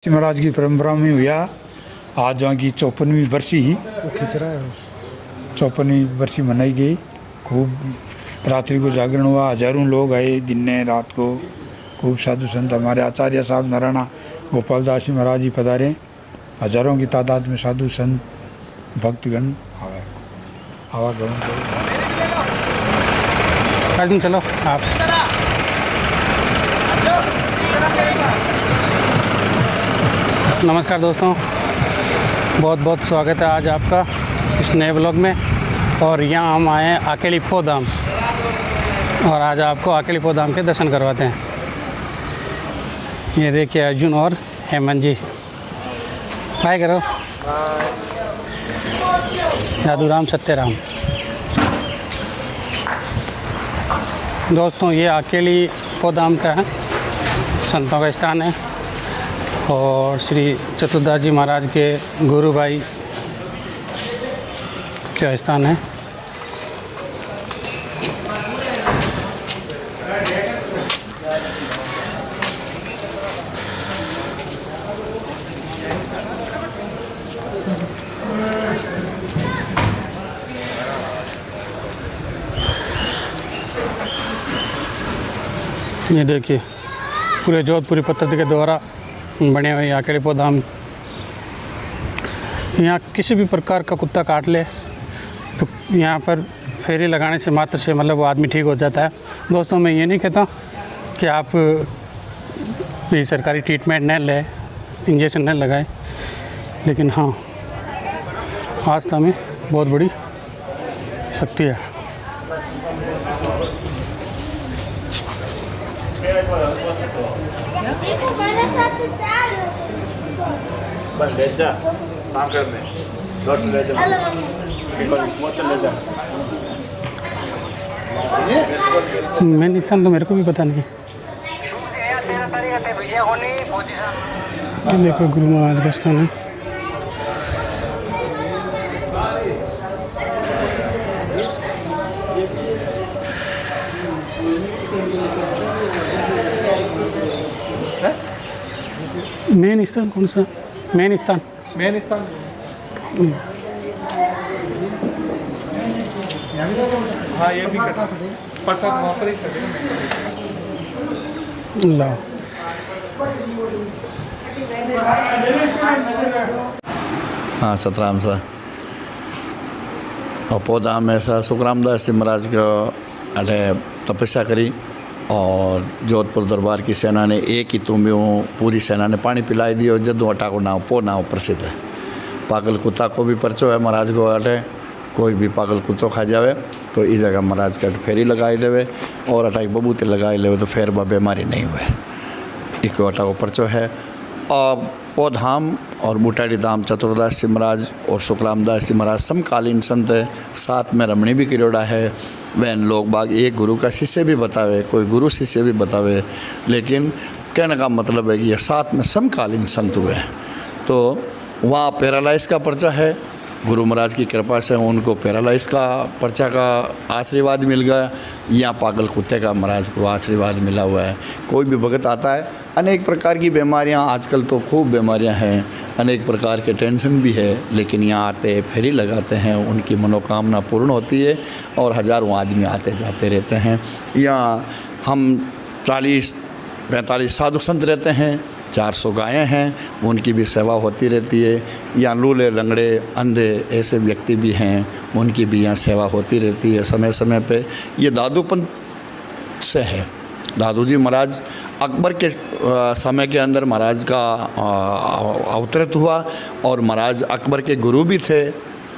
महाराज की परंपरा में हुआ आज वहाँ की 54वीं बरसी ही खिंच रहा है 54वीं बरसी मनाई गई। खूब रात्रि को जागरण हुआ, हजारों लोग आए दिन ने रात को। खूब साधु संत हमारे आचार्य साहब नारायण गोपाल दास जी महाराज जी पधारे। हजारों की तादाद में साधु संत भक्तगण आवागमन करें। चलो आप नमस्कार दोस्तों, बहुत बहुत स्वागत है आज आपका इस नए ब्लॉग में। और यहाँ हम आए हैं अकेली पो धाम और आज आपको अकेली पो धाम के दर्शन करवाते हैं। ये देखिए अर्जुन और हेमंत जी, हाय करो। जादूराम सत्यराम। दोस्तों ये अकेली पो धाम का है, संतों का स्थान है और श्री चतुर्दास जी महाराज के गुरु भाई का स्थान है। ये देखिए पूरे जोधपुरी पद्धति के द्वारा बने हुए अकेली पो धाम। यहाँ किसी भी प्रकार का कुत्ता काट ले तो यहाँ पर फेरी लगाने से मात्र से मतलब वो आदमी ठीक हो जाता है। दोस्तों मैं ये नहीं कहता कि आप ये सरकारी ट्रीटमेंट न लें, इंजेक्शन न लगाएं, लेकिन हाँ आस्था में बहुत बड़ी शक्ति है। बस ले जा काम करने डॉक्टर ले जा मेन स्थान तो मेरे को भी पता नहीं। ये देखो गुरु महाराज का स्थान है। मेन स्थान कौन सा? मेन स्थान हाँ ये भी प्रसाद वहाँ पर ही लाओ। हाँ सतराम सा और पौधा में सा सुखरामदास जी महाराज का अटे तपस्या करी और जोधपुर दरबार की सेना ने एक ही तुम्हें पूरी सेना ने पानी पिलाई दियो। जदों अटा को नाव पो नाव प्रसिद्ध है। पागल कुत्ता को भी परचो है महाराज को अटे, कोई भी पागल कुत्तो खा जावे तो इस जगह महाराज का फेरी लगाई देवे और अटा की बबूते लगाई ले तो फिर बीमारी नहीं हुए। एक अटा को परचो है। और पौधाम और बूटाड़ी धाम चतुर्दास जी महाराज और सुखरामदास जी महाराज समकालीन संत है। साथ में रमणी भी किरोड़ा है। वैन लोग बाग एक गुरु का शिष्य भी बतावे, कोई गुरु शिष्य भी बतावे, लेकिन कहने का मतलब है कि ये साथ में समकालीन संत हुए। तो वहाँ पैरालाइज का पर्चा है। गुरु महाराज की कृपा से उनको पैरालाइज का पर्चा का आशीर्वाद मिल गया। यहाँ पागल कुत्ते का महाराज को आशीर्वाद मिला हुआ है। कोई भी भगत आता है, अनेक प्रकार की बीमारियाँ, आजकल तो खूब बीमारियाँ हैं, अनेक प्रकार के टेंशन भी है, लेकिन यहाँ आते फेरी लगाते हैं, उनकी मनोकामना पूर्ण होती है और हज़ारों आदमी आते जाते रहते हैं। यहाँ हम 40-45 साधु संत रहते हैं, 400 गायें हैं, उनकी भी सेवा होती रहती है। यहाँ लूले लंगड़े अंधे ऐसे व्यक्ति भी हैं, उनकी भी यहाँ सेवा होती रहती है समय समय पे। ये दादूपंथ से है। दादू जी महाराज अकबर के समय के अंदर महाराज का अवतरित हुआ और महाराज अकबर के गुरु भी थे,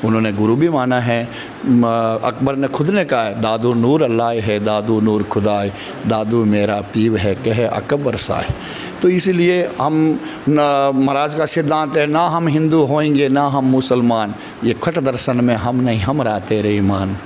उन्होंने गुरु भी माना है। अकबर ने खुद ने कहा है, दादू नूर अल्लाह है, दादू नूर खुदाए, दादू मेरा पीव है कहे अकबर साए। तो इसीलिए हम महाराज का सिद्धांत है, ना हम हिंदू होएंगे ना हम मुसलमान, ये खट दर्शन में हम नहीं हमरा तेरे ईमान।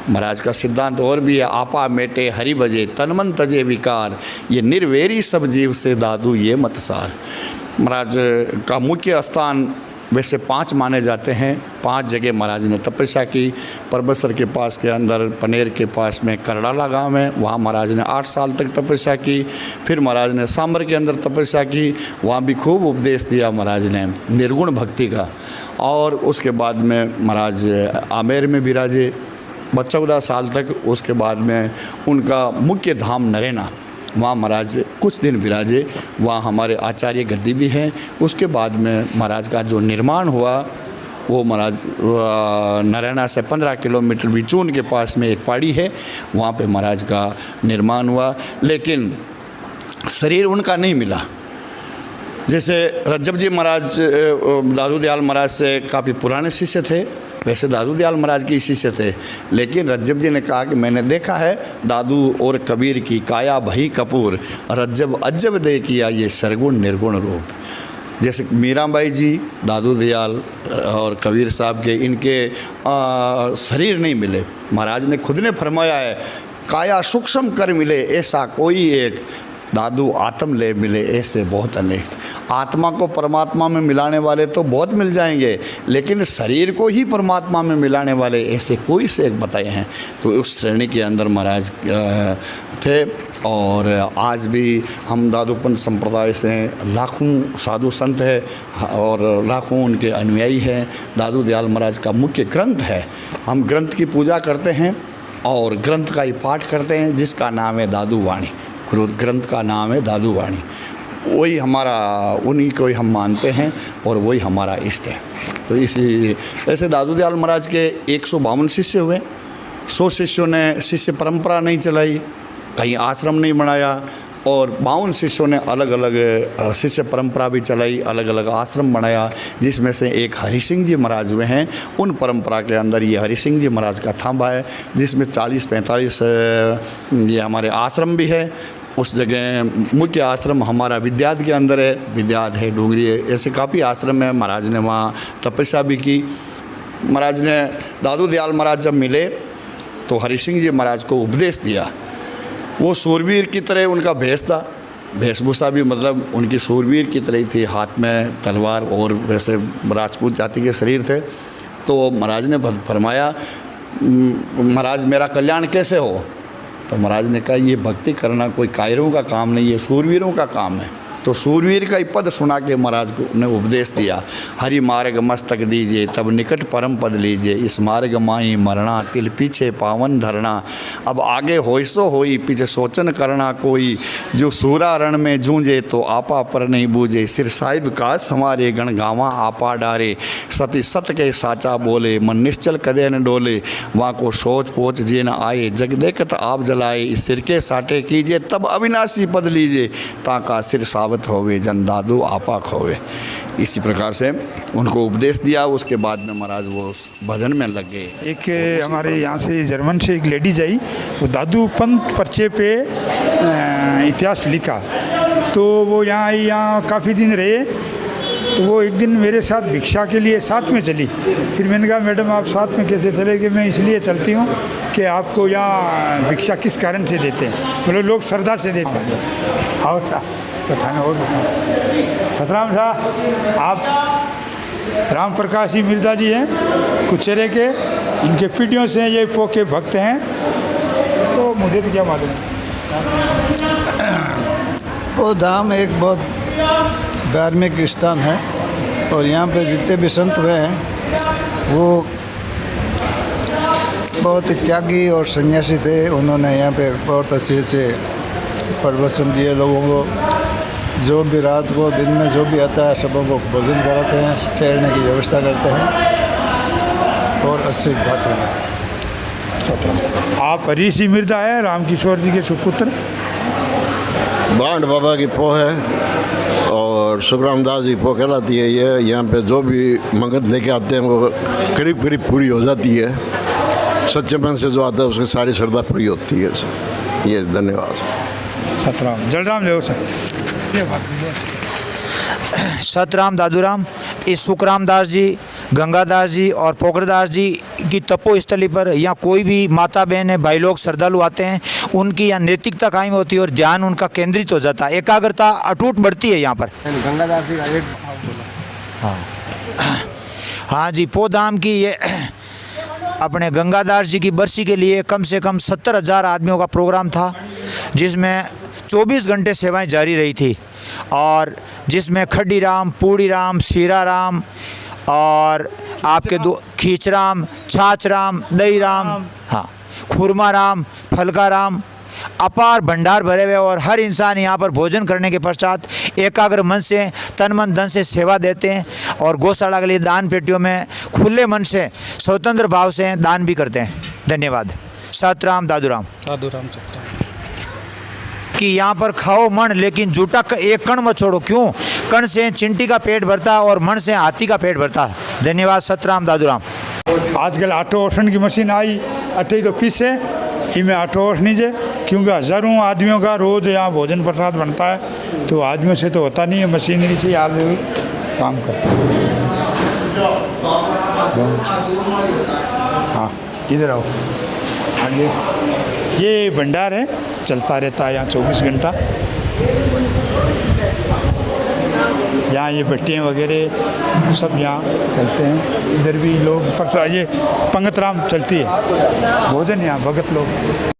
महाराज का सिद्धांत और भी है, आपा मेटे हरि भजे तन मन तजे विकार, ये निर्वेरी सब जीव से दादू ये मत सार। महाराज का मुख्य स्थान वैसे 5 माने जाते हैं। 5 जगह महाराज ने तपस्या की। परबतसर के पास के अंदर पनेर के पास में करड़ाला गांव है, वहाँ महाराज ने 8 साल तक तपस्या की। फिर महाराज ने सांबर के अंदर तपस्या की, वहाँ भी खूब उपदेश दिया महाराज ने निर्गुण भक्ति का। और उसके बाद में महाराज आमेर में विराजे 14 साल तक। उसके बाद में उनका मुख्य धाम नरेना, वहाँ महाराज कुछ दिन विराजे, वहाँ हमारे आचार्य गद्दी भी हैं। उसके बाद में महाराज का जो निर्माण हुआ वो महाराज नरैना से 15 किलोमीटर बिचून के पास में एक पहाड़ी है, वहाँ पे महाराज का निर्माण हुआ। लेकिन शरीर उनका नहीं मिला। जैसे रज्जब जी महाराज दादू दयाल महाराज से काफ़ी पुराने शिष्य थे, वैसे दादू दयाल महाराज के शिष्य थे। लेकिन रज्जब जी ने कहा कि मैंने देखा है दादू और कबीर की काया भई कपूर, रज्जब अज्जब दे किया ये सरगुण निर्गुण रूप। जैसे मीराबाई जी, दादू दयाल और कबीर साहब के इनके शरीर नहीं मिले। महाराज ने खुद ने फरमाया है, काया सूक्ष्म कर मिले ऐसा कोई एक, दादू आत्म ले मिले ऐसे बहुत अनेक। आत्मा को परमात्मा में मिलाने वाले तो बहुत मिल जाएंगे, लेकिन शरीर को ही परमात्मा में मिलाने वाले ऐसे कोई से एक बताए हैं। तो उस श्रेणी के अंदर महाराज थे। और आज भी हम दादूपंथ संप्रदाय से लाखों साधु संत हैं और लाखों उनके अनुयायी हैं। दादू दयाल महाराज का मुख्य ग्रंथ है, हम ग्रंथ की पूजा करते हैं और ग्रंथ का ही पाठ करते हैं, जिसका नाम है दादू वाणी। ग्रंथ का नाम है दादू वाणी। वही हमारा, उन्हीं को ही हम मानते हैं और वही हमारा इष्ट है। तो इसी ऐसे दादू दयाल महाराज के 152 शिष्य हुए। 100 शिष्यों ने शिष्य परंपरा नहीं चलाई, कहीं आश्रम नहीं बनाया, और 52 शिष्यों ने अलग अलग शिष्य परंपरा भी चलाई, अलग अलग आश्रम बनाया। जिसमें से एक हरि सिंह जी महाराज हुए हैं। उन परंपरा के अंदर ये हरि सिंह जी महाराज का थांबा है, जिसमें 40-45 ये हमारे आश्रम भी है। उस जगह मुख्य आश्रम हमारा विद्याध के अंदर है, विद्याध है, डूंगरी है, ऐसे काफ़ी आश्रम है। महाराज ने वहाँ तपस्या भी की। महाराज ने दादू दयाल महाराज जब मिले तो हरि सिंह जी महाराज को उपदेश दिया। वो सूरवीर की तरह उनका भेष था, वेशभूषा भी मतलब उनकी सूरवीर की तरह ही थी, हाथ में तलवार और वैसे राजपूत जाति के शरीर थे। तो महाराज ने फरमाया, महाराज मेरा कल्याण कैसे हो? तो महाराज ने कहा, ये भक्ति करना कोई कायरों का काम नहीं है, सूरवीरों का काम है। तो सूरवीर का ही पद सुना के महाराज को ने उपदेश दिया, हरि मार्ग मस्तक दीजिए तब निकट परम पद लीजिए, इस मार्ग माही मरना तिल पीछे पावन धरना, अब आगे होई सो होई पीछे सोचन करना कोई, जो सूरा रण में जूझे तो आपा पर नहीं बूझे, सिर साहिब का समारे गण गावा आपा डारे, सती सत के साचा बोले मन निश्चल कदे न डोले, वहाँ को सोच पोच जे न आए जग देखत आप जलाए, इस सिर के साटे कीजिए तब अविनाशी पद लीजिए, ताका सिर सावत होवे जन दादू आपा खोवे। इसी प्रकार से उनको उपदेश दिया। उसके बाद में महाराज वो भजन में लग गए। एक हमारे यहाँ से जर्मन से एक लेडीज आई, वो दादू पंथ पर्चे पे इतिहास लिखा, तो वो यहाँ आई, यहाँ काफ़ी दिन रहे। तो वो एक दिन मेरे साथ भिक्षा के लिए साथ में चली। फिर मैंने कहा, मैडम आप साथ में कैसे चले? कि मैं इसलिए चलती हूँ कि आपको यहाँ भिक्षा किस कारण से देते हैं? बोले लोग श्रद्धा से देते हैं। आओ तो थाने और सतराम साहब, आप राम प्रकाश जी मिर्जा जी हैं कुचेरे के, इनके पीढ़ियों से ये पोके भक्त हैं। तो मुझे तो क्या मालूम। वो धाम एक बहुत धार्मिक स्थान है और यहाँ पे जितने भी संत हुए हैं वो बहुत त्यागी और सन्यासी थे। उन्होंने यहाँ पे बहुत अच्छे से प्रवचन दिए लोगों को। जो भी रात को दिन में जो भी आता है सबों को भोजन कराते हैं, ठहरने की व्यवस्था करते हैं और अच्छी बातें हैं। आप हरी सिंह मिर्जा है, रामकिशोर जी के सुपुत्र। बांड बाबा की पो है और सुखराम दास जी पो कहलाती है। ये यहाँ पे जो भी मंगत लेके आते हैं वो करीब करीब पूरी हो जाती है। सच्चे मन से जो आता है उसकी सारी श्रद्धा पूरी होती है। ये धन्यवाद। सतराम जलराम देव सर। सतराम दादूराम, इस सुखराम दास जी, गंगादास जी और पोखरदास जी की तपोस्थली पर यहाँ कोई भी माता बहन है, भाई लोग श्रद्धालु आते हैं, उनकी यहाँ नैतिकता कायम होती है और ध्यान उनका केंद्रित हो जाता है, एकाग्रता अटूट बढ़ती है यहाँ पर। गंगादास जी का एक हाँ हाँ जी, पोधाम की ये अपने गंगादास जी की बरसी के लिए कम से कम 70,000 आदमियों का प्रोग्राम था, जिसमें 24 घंटे सेवाएं जारी रही थी, और जिसमें खड्डीराम, पूड़ीराम, सीराराम और आपके दो खींचराम, छाछराम, दहीराम, हाँ, खुरमाराम, फलकाराम, अपार भंडार भरे हुए, और हर इंसान यहाँ पर भोजन करने के पश्चात एकाग्र मन से, तन मन धन से सेवा देते हैं, और गौशाला के लिए दान पेटियों में खुले मन से, स्वतंत्र भाव से दान भी करते हैं। धन्यवाद। सतराम दादूराम। कि यहाँ पर खाओ मन, लेकिन जूठा एक कण मत छोड़ो। क्यों? कण से चिंटी का पेट भरता और मन से हाथी का पेट भरता। धन्यवाद। सतराम दादूराम। आजकल आटो ओसण की मशीन आई, अटे तो पीसे इनमें आटो ओस नहीं है, क्योंकि हज़ारों आदमियों का रोज़ यहाँ भोजन प्रसाद बनता है, तो आदमियों से तो होता नहीं है, मशीनरी से आदमी काम करता है। हाँ, इधर आओ आगे। ये भंडार है, चलता रहता है यहाँ 24 घंटा। यहाँ ये भट्टियाँ वगैरह सब यहाँ चलते हैं। इधर भी लोग ये पंगतराम चलती है, भोजन यहाँ भगत लोग